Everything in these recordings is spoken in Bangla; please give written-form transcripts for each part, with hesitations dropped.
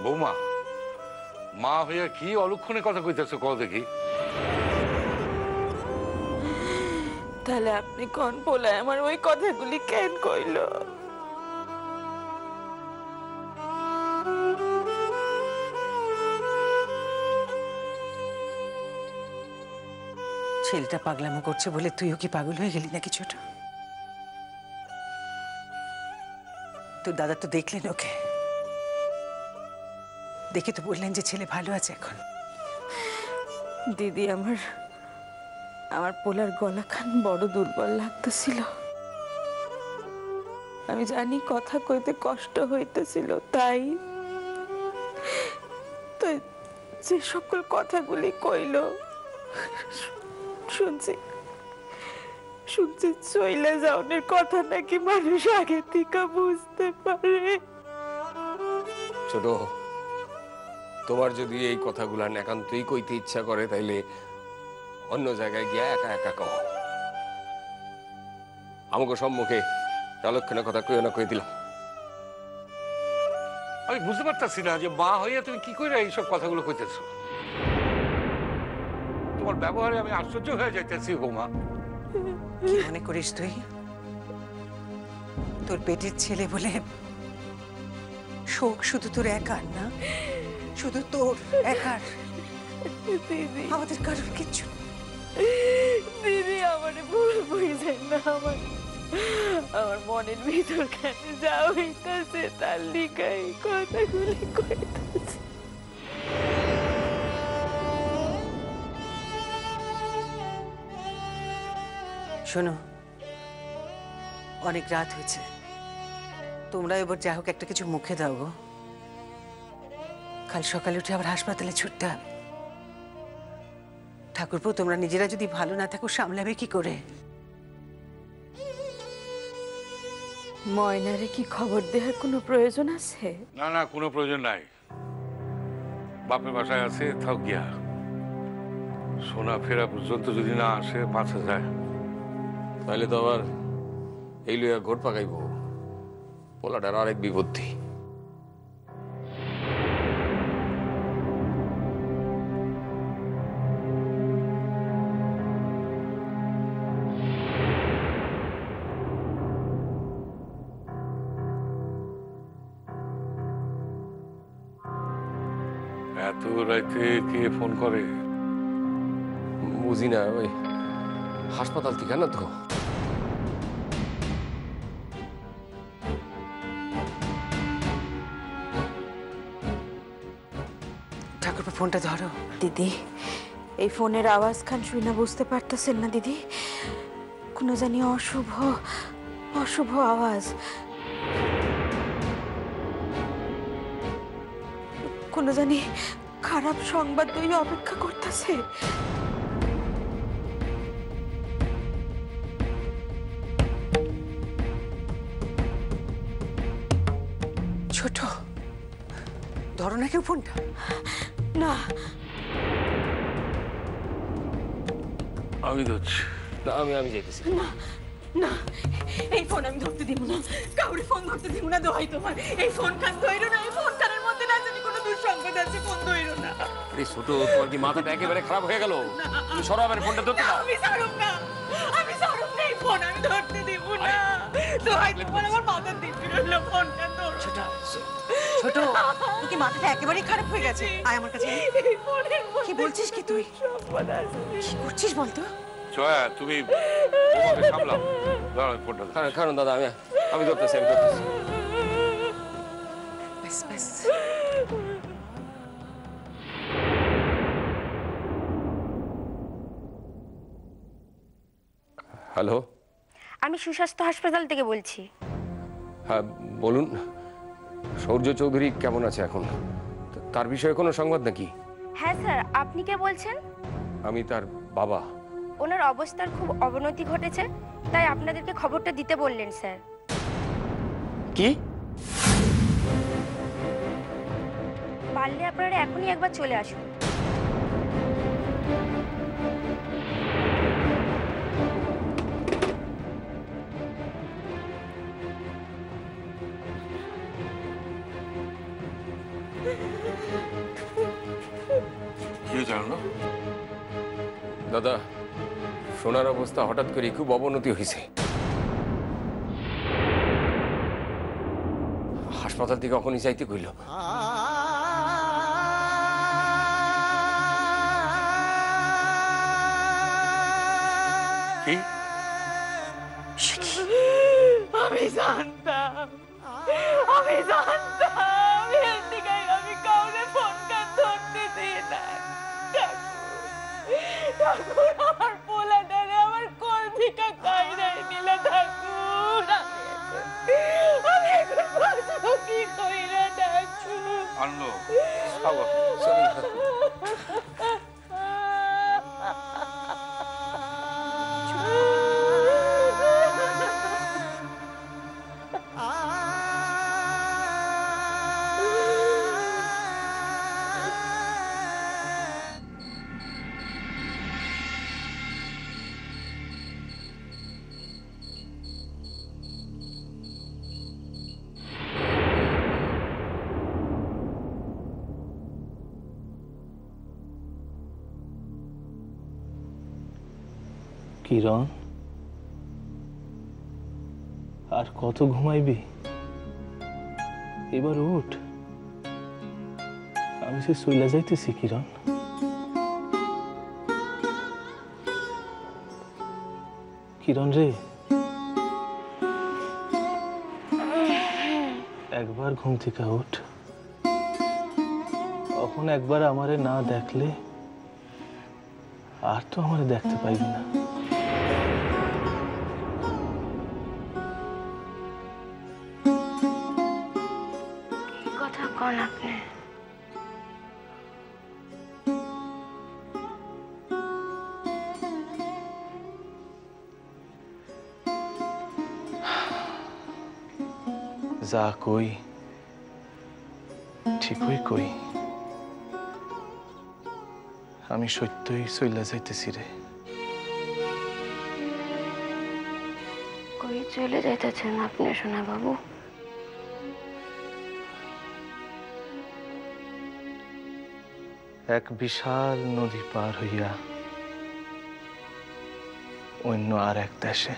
বৌমা, মা হইয়া কি অলক্ষণে কথা কইতেছো কও দেখি। তাহলে আপনি কোন পোলায় আমার ওই কথাগুলি কেন কইল? ছেলেটা পাগলামো করছে বলে তুইও কি পাগল হয়ে গেলি নাকি ছোট? তোর দাদা তো দেখলেন ওকে, দেখে তো বললেন যে ছেলে ভালো আছে এখন। দিদি, আমার পোলার গলাখান বড় দুর্বল লাগতেছিল। আমি জানি কথা কইতে কষ্ট হইতেছিল, তাই যে সকল কথাগুলি কইল শুনছি চইলে যাওনের কথা নাকি মানুষ আগে থেকে বুঝতে পারে। ছোট, তোমার যদি এই কথাগুলা একান্তই কইতে ইচ্ছা করে তাইলে অন্য জায়গায় গিয়া একা একা কও। আমাকে সম্মুখে অলক্ষণে কথা কইও না, কই দিলাম। আমি বুঝতে পারতাছি না যে মা হইয়া তুমি কি করে এইসব কথাগুলো কইতেছো। তোমার ব্যবহারে আমি আশ্চর্য হয়ে যাইতেছি বৌমা। কি মনে করিস তুই তোর পেটের ছেলে বলে শোক শুধু তোর একার না, শুধু তোর একার, দিদি, আমাদের কারোর কিচ্ছু। দিদি, আমারে ভুল বুঝেন না। আমার মনের ভিতর কেন যা হইতাছে তার লিগাই কথাগুলি কইতাছে। শোনো, অনেক রাত হয়েছে, তোমরা এবার যা হোক একটা কিছু মুখে দাও গো। কাল সকালে উঠে আবার হাসপাতালে ছুটতে হবে। ঠাকুরপো, তোমরা নিজেরা যদি ভালো না থাকো সামলাবে কি করে? ময়নারে কি খবর দেওয়ার কোনো প্রয়োজন আছে? না না, কোনো প্রয়োজন নাই। বাপের বাসায় আছে, থাক গিয়া। সোনা ফেরা পর্যন্ত যদি না আসে বাঁচা যায়। তাহলে তো আবার এই লইয়া ঘোর পাকাইব, পোলাটার আরেক বিপত্তি। এত রাইতে কে ফোন করে? বুঝি না, ওই হাসপাতাল থেকে না তো। ঠাকুরপো, ফোনটা ধরো। দিদি, এই ফোনের আওয়াজ খান শুই না বুঝতে পারতেছেন না দিদি? কোনো জানি অশুভ আওয়াজ, কোনো জানি খারাপ সংবাদ দই অপেক্ষা করতেছে। ছোট, ধরো না কেউ ফোনটা। না, আমি ধরছি। না, আমি যাইতেছি। না, না, এই ফোন আমি ধরতে দিব না। কাউরে ফোন ধরতে দিব না, দোহাই তোমার। এই ফোন কান ধইরো না, এই ফোন কানের মধ্যে না জানি কোনো দুঃসংবাদ আছে, ফোন ধইরো না। আরে ছোট, তোমার কি মাথাটা একেবারে খারাপ হয়ে গেল? তুমি সরো, আমার ফোনটা ধরতে দাও। আমি সারুম না, এই ফোন আমি ধরতে দিব না। দোহাই তোমার, আমার মাথা দিতে রইল, ফোনটা ধরো। ছোট, ছোট, তোর কি মাথাটা একেবারেই খারাপ হয়ে গেছে? আয় আমার কাছে। এই ফোনের মধ্যে কি বলছিস কি তুই? সংবাদ আছে। কি করছিস বলতো? জয়া, তুমি বৌমাকে সামলাও। দাঁড়াও, ফোনটা দাও। কারণ দাদা, আমি ধরতেছি। ব্যাস ব্যাস। হ্যালো, আমি সুস্বাস্থ্য হাসপাতাল থেকে বলছি। হ্যাঁ বলুন। সৌর্য চৌধুরী কেমন আছে এখন? তার বিষয়ে কোনো সংবাদ নাকি? হ্যাঁ স্যার, আপনি কে বলছেন? আমি তার বাবা। ওনার অবস্থার খুব অবনতি ঘটেছে, তাই আপনাদেরকে খবরটা দিতে বললেন স্যার। কি? পারলে আপনারা এখনই একবার চলে আসুন। কি জানো দাদা, সোনার অবস্থা হঠাৎ করে খুব অবনতি হয়েছে। হাসপাতাল থেকে কখনই যাইতে কইল। কি আমি জানতাম এর থেকে আমি কাউরে ফোন কান ধরতে দিই না। ঠাকুর আমার পোলাটারে আমার কোল থেকে কাইরাই নিলে ঠাকুর। আমি এখন বাঁচবো কি কইরা ঠাকুর? আনলো কিরণ, আর কত ঘুমাইবি? এবার উঠ, আমি সে চইলা যাইতেছি। কিরণ, কিরণ রে, একবার ঘুম থেকে উঠ। তখন একবার আমারে না দেখলে আর তো আমারে দেখতে পাইবি না। কথা কন আপনি? যা কই ঠিকই কই, আমি সত্যই চইলা যাইতেছি রে। কই চলে যাইতেছেন আপনি সোনা বাবু? এক বিশাল নদী পার হইয়া অন্য আর এক দেশে।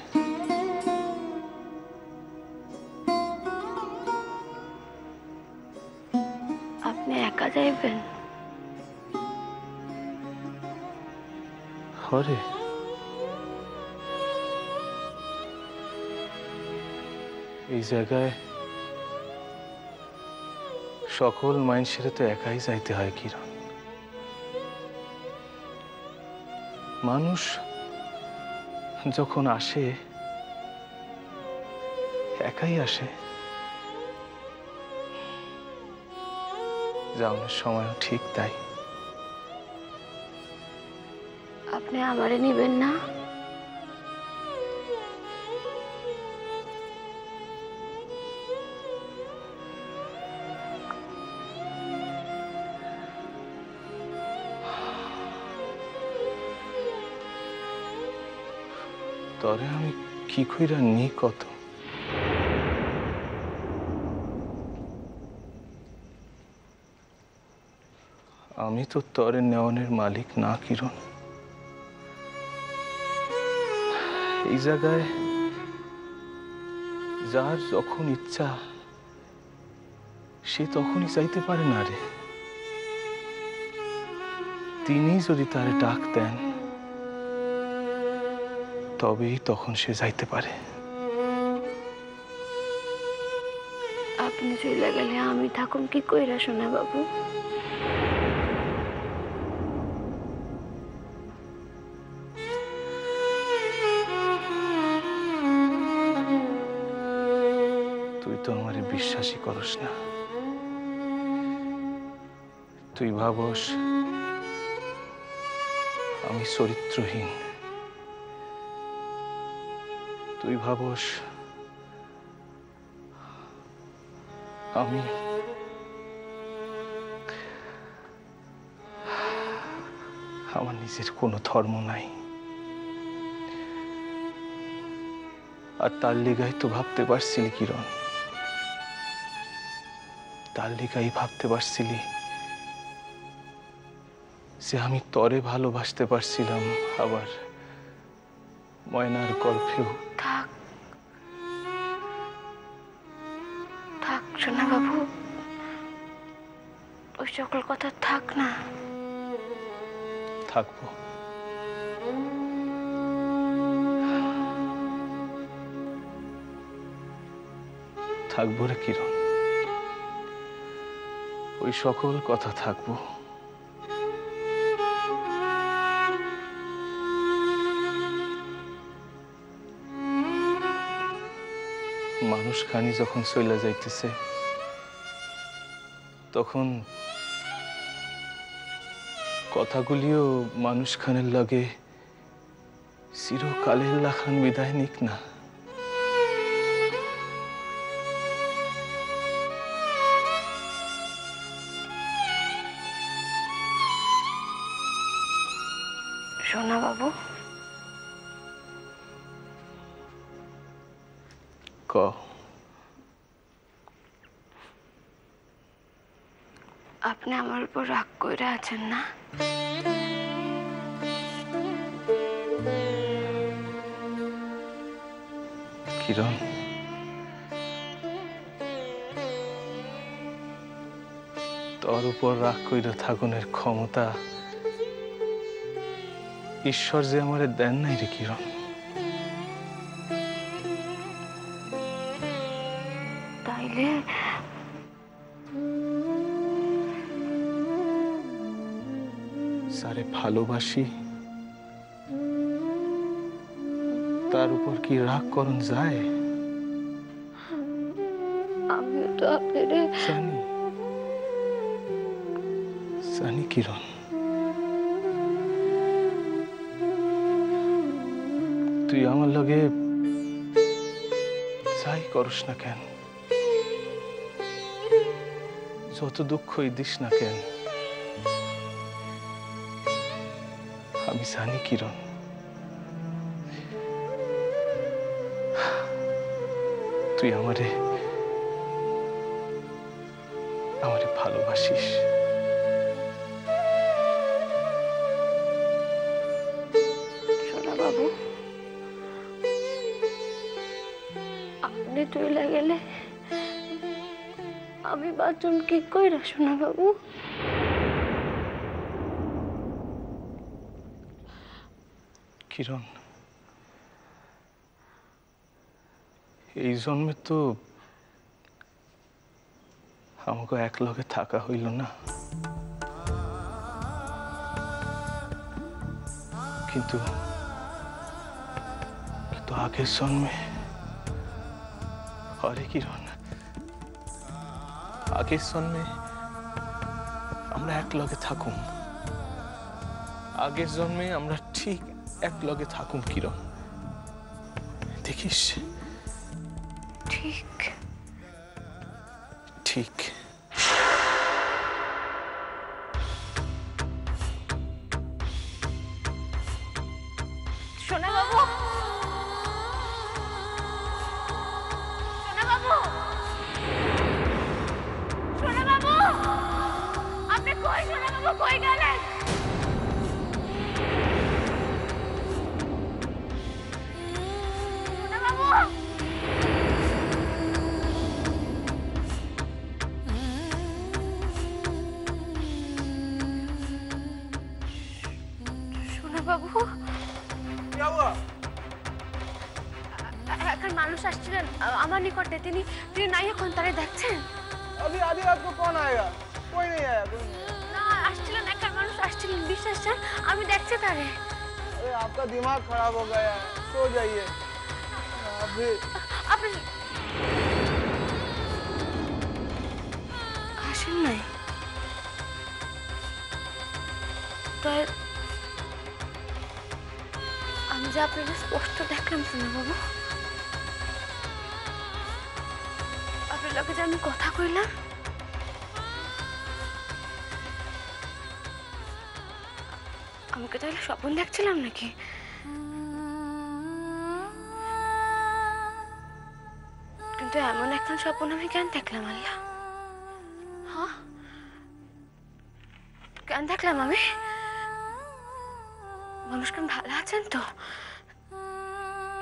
আপনি একা যাইবেন? হরে, এই জায়গায় সকল মানুষের তো একাই যাইতে হয়। কিরণ, মানুষ যখন আসে একাই আসে, যাওয়ার সময়ও ঠিক তাই। আপনি আমারে নিবেন না? তরে আমি কি কইরা নি কত? আমি তো তরে নেওয়ানের মালিক না। কিরণ, এই জায়গায় যার যখন ইচ্ছা সে তখনই চাইতে পারে না রে। তিনি যদি তারে ডাক দেন তবেই তখন সে যাইতে পারে। আপনি চলে গেলে আমি থাকুম কি কইরা সোনা বাবু? তুই তো আমারে বিশ্বাসই করস না। তুই ভাবস আমি চরিত্রহীন। তুই ভাবস আমি আমার নিজের কোনো ধর্ম নাই। আর তার লিগাই তো ভাবতে পারছিলি কিরণ তার লিগাই ভাবতে পারছিলি যে আমি তরে ভালোবাসতে পারছিলাম, আবার ময়নার গল্পেও। থাক থাক সোনা বাবু, ওই সকল কথা থাক না। থাকবো। থাকবো রে কিরণ, ওই সকল কথা থাকবো। মানুষ খানি যখন চলে যাইতেছে তখন কথাগুলিও মানুষ খানের লগে চিরকালের লাখান বিদায় নিক না। সোনা বাবু, ক আপনি আমার উপর রাগ করে আছেন না? কিরণ, তোর উপর রাগ কইরা থাকুনের ক্ষমতা ঈশ্বর যে আমারে দেন নাই রে কিরণ। তাইলে যারে ভালোবাসি তার উপর কি রাগ করন যায়? আমিও তো আপনারে জানি, জানি কিরণ, তুই আমার লগে যাই করস না কেন, যত দুঃখই দিস না কেন, আমি জানি কিরণ তুই আমারে ভালোবাসিস। সোনা বাবু, আপনি চলে গেলে আমি বাঁচুন কি কইরা সোনা বাবু? কিরণ, এই জন্মে তো আমাকে এক লগে থাকা হইল না, কিন্তু আগের জন্মে, আরে কিরণ, আগের জন্মে আমরা এক লগে থাকুম, আগের জন্মে আমরা ঠিক এক লগে থাকুম কিরণ, দেখিস? ঠিক ঠিক। সোনা বাবু, সোনা বাবু, সোনা বাবু, আপনি কই? সোনা বাবু কই গেলেন? সোনা বাবু, সোনা বাবু, এখন মানুষ আসছিলেন আমার নিকটে, তিনি নাই এখন, তারা দেখছেন? अभी आधी रात को कौन आएगा? कोई नहीं आया, कोई नहीं आया। না, আসছিলেন, একটা মানুষ আসছিলেন, বিশ্বাস চান, আমি দেখছি তারে। अरे आपका दिमाग खराब हो गया है, सो जाइए अभी। আপনি আসেন নাই? তাই আমি যে আপনাকে স্পষ্ট দেখলাম সোনা বাবু, আপনার লোকে যে আমি কথা কইলাম, আমাকে তাহলে স্বপ্ন দেখছিলাম নাকি? কিন্তু এমন একখান স্বপ্ন আমি কেন দেখলাম আল্লাহ? কেন দেখলাম আমি? মানুষখান ভালো আছেন তো?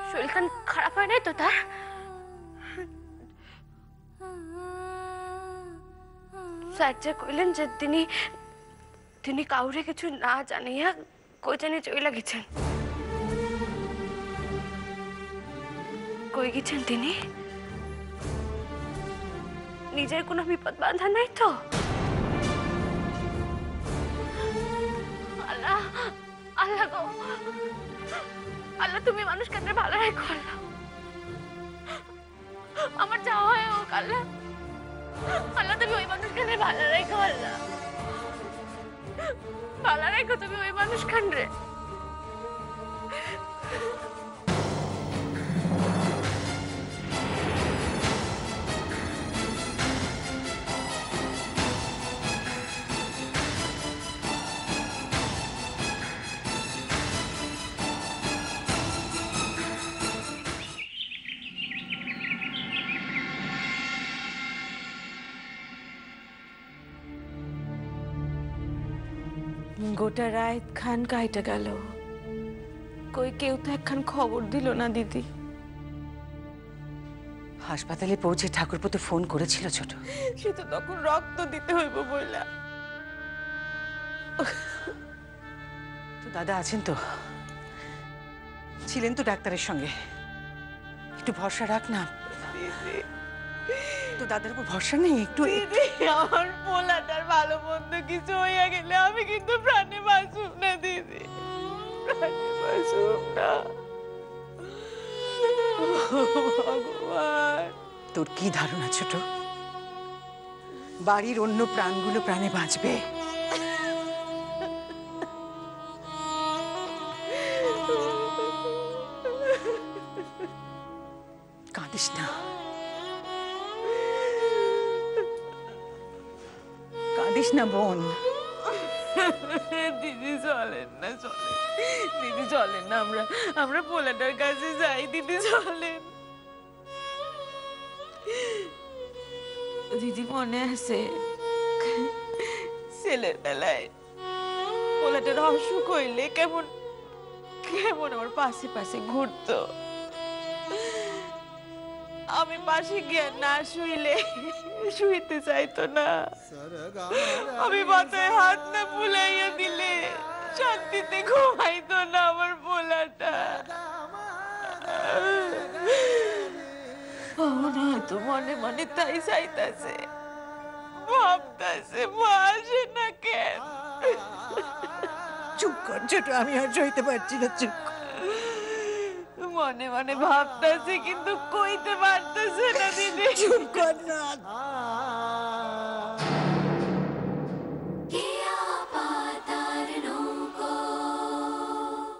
শরীর খান খারাপ হয় নাই তো তার? স্যার যে কইলেন যে তিনি কাউরে কিছু না জানিয়া কই জানি চইলা গেছেন। কই গেছেন তিনি? নিজের কোনো বিপদ বাধা নাই তো? আল্লাহ, আল্লাহ গো, আল্লাহ তুমি মানুষ কেন্দ্রে ভালো রেখো আল্লাহ। আমার যা হয় হোক আল্লাহ, আল্লাহ তুমি ওই মানুষ কেন্দ্রে ভালো রেখো আল্লাহ, ভালো রেখো তুমি ওই মানুষ কেন্দ্রে। গোটা রাত খান কাইটা গেল, কই কেউ তো একখান খবর দিল না দিদি। হাসপাতালে পৌঁছে ঠাকুরপো তো ফোন করেছিল ছোট। সে তো তখন রক্ত দিতে হইব বইলা। তো দাদা আছেন তো? ছিলেন তো ডাক্তারের সঙ্গে? একটু ভরসা রাখ না। তো দাদার উপর ভরসা নেই একটু? দিদি, আমার পোলাটার ভালো মন্দ কিছু হইয়া গেলে আমি কিন্তু প্রাণে বাঁচুম না দিদি, প্রাণে বাঁচুম না। ভগবান, তোর কি ধারণা ছোট? বাড়ির অন্য প্রাণগুলো প্রাণে বাঁচবে? কাঁদিস না, কাঁদিস না বোন। দিদি চলেন না, চলেন দিদি, চলেন না, আমরা পোলাটার কাছে যাই দিদি, চলেন। দিদি মনে আছে ছেলের বেলায় পোলাটার অসুখ হইলে কেমন কেমন আমার পাশে পাশে ঘুরতো? আমি পাশে গিয়ে না শুইলে শুইতে চাইতো না। আমি মাথায় হাত না বুলাইয়া দিলে শান্তিতে ঘুমাইতো না আমার পোলাটা। মনে হয়তো মনে মনে তাই চাইতাছে, ভাবতাছে মা আসে না কেন। চুপ কর ছোট, আমি আর সইতে পারছি না, চুপ কর। মনে মনে ভাবতাছে কিন্তু কইতে পারতেছে না দিদি। চুপ কর না।